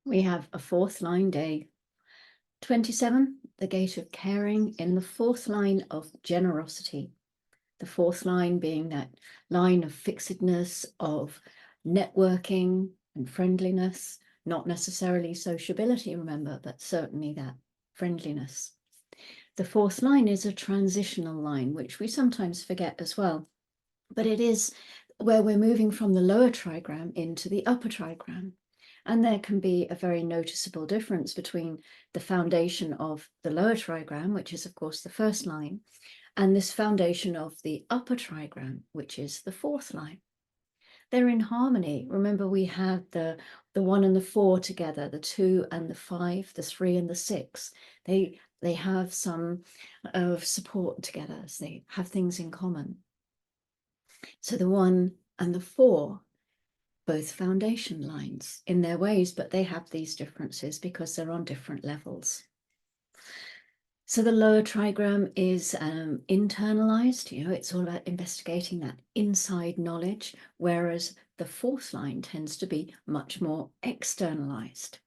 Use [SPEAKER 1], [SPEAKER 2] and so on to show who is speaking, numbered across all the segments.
[SPEAKER 1] We have a fourth line day. 27, the gate of caring in the fourth line of generosity. The fourth line being that line of fixedness, of networking and friendliness, not necessarily sociability, remember, but certainly that friendliness. The fourth line is a transitional line, which we sometimes forget as well, but it is where we're moving from the lower trigram into the upper trigram. And there can be a very noticeable difference between the foundation of the lower trigram, which is, of course, the first line, and this foundation of the upper trigram, which is the fourth line. They're in harmony. Remember, we had the 1 and the 4 together, the 2 and the 5, the 3 and the 6. They have some of support together, so they have things in common. So the 1 and the 4, both foundation lines in their ways, but they have these differences because they're on different levels. So the lower trigram is internalized, it's all about investigating that inside knowledge, whereas the fourth line tends to be much more externalized.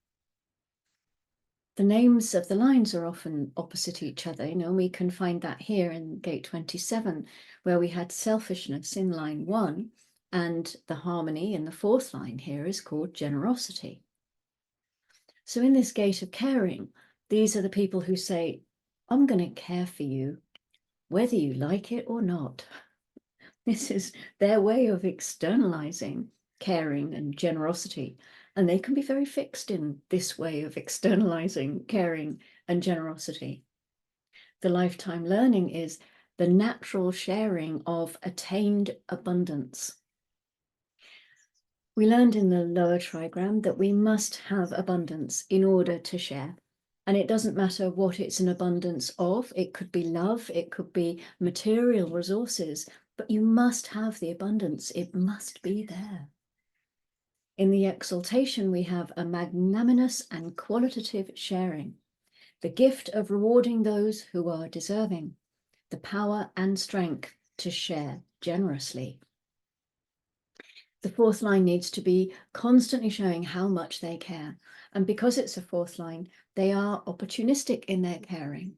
[SPEAKER 1] The names of the lines are often opposite each other, we can find that here in gate 27, where we had selfishness in line 1, and the harmony in the fourth line here is called generosity. So in this gate of caring, these are the people who say, I'm going to care for you, whether you like it or not. This is their way of externalizing caring and generosity. And they can be very fixed in this way of externalizing caring and generosity. The lifetime learning is the natural sharing of attained abundance. We learned in the lower trigram that we must have abundance in order to share. And it doesn't matter what it's an abundance of. It could be love, it could be material resources, but you must have the abundance. It must be there. In the exaltation, we have a magnanimous and qualitative sharing, the gift of rewarding those who are deserving, the power and strength to share generously. The fourth line needs to be constantly showing how much they care. And because it's a fourth line, they are opportunistic in their caring.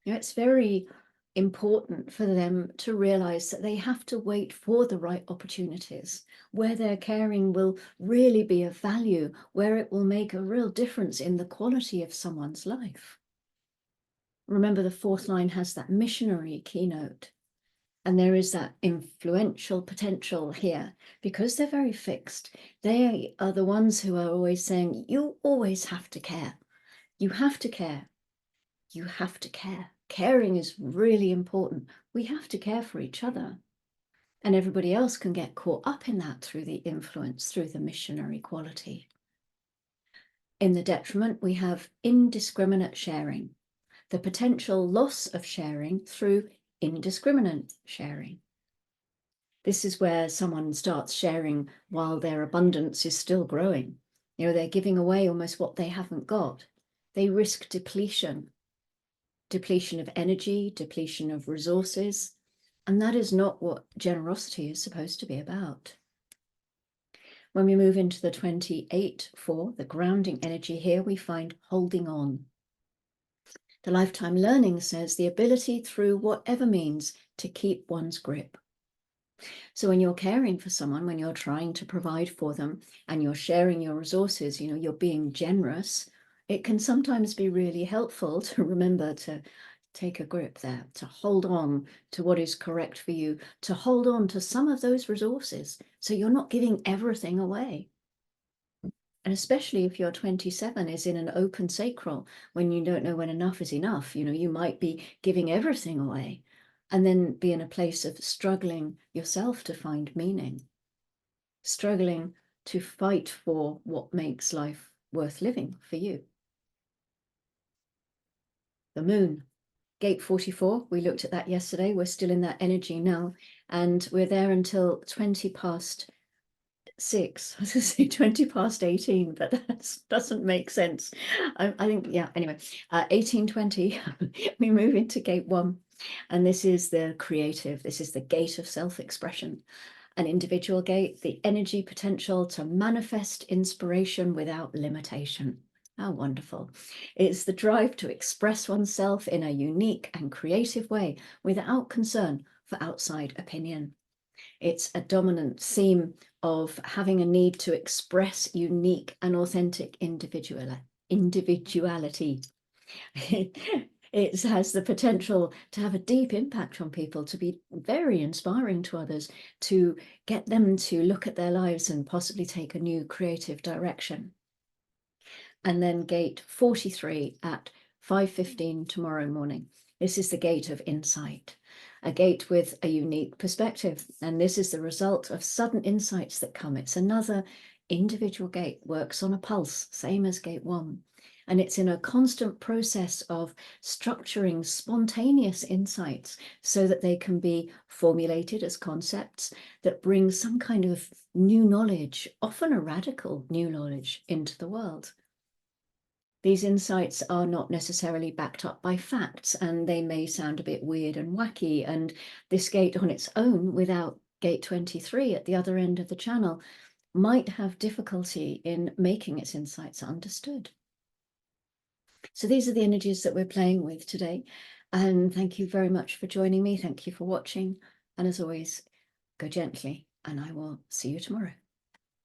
[SPEAKER 1] It's very important for them to realize that they have to wait for the right opportunities, where their caring will really be of value, where it will make a real difference in the quality of someone's life. Remember, the fourth line has that missionary keynote. And there is that influential potential here because they're very fixed. They are the ones who are always saying, you always have to care. You have to care. You have to care. Caring is really important. We have to care for each other. And everybody else can get caught up in that through the influence, through the missionary quality. In the detriment, we have indiscriminate sharing, the potential loss of sharing through indiscriminate sharing. This is where someone starts sharing while their abundance is still growing. They're giving away almost what they haven't got. They risk depletion of energy, depletion of resources, and that is not what generosity is supposed to be about. When we move into the 28-4, the grounding energy here, we find holding on. The lifetime learning says the ability through whatever means to keep one's grip. So when you're caring for someone, when you're trying to provide for them and you're sharing your resources, you're being generous, it can sometimes be really helpful to remember to take a grip there, to hold on to what is correct for you, to hold on to some of those resources so you're not giving everything away. And especially if your 27 is in an open sacral, when you don't know when enough is enough, you might be giving everything away and then be in a place of struggling yourself to find meaning, struggling to fight for what makes life worth living for you. The moon, gate 44, we looked at that yesterday. We're still in that energy now, and we're there until 20 past 6. I was going to say 20 past 18, but that doesn't make sense. I think, yeah, anyway, 18:20, we move into gate 1. And this is the creative. This is the gate of self-expression. An individual gate, the energy potential to manifest inspiration without limitation. How wonderful. It's the drive to express oneself in a unique and creative way without concern for outside opinion. It's a dominant theme of having a need to express unique and authentic individuality. It has the potential to have a deep impact on people, to be very inspiring to others, to get them to look at their lives and possibly take a new creative direction. And then gate 43 at 5:15 tomorrow morning. This is the gate of insight, a gate with a unique perspective. And this is the result of sudden insights that come. It's another individual gate, works on a pulse, same as gate 1. And it's in a constant process of structuring spontaneous insights so that they can be formulated as concepts that bring some kind of new knowledge, often a radical new knowledge, into the world. These insights are not necessarily backed up by facts, and they may sound a bit weird and wacky. And this gate on its own, without gate 23 at the other end of the channel, might have difficulty in making its insights understood. So these are the energies that we're playing with today. And thank you very much for joining me. Thank you for watching. And as always, go gently, and I will see you tomorrow.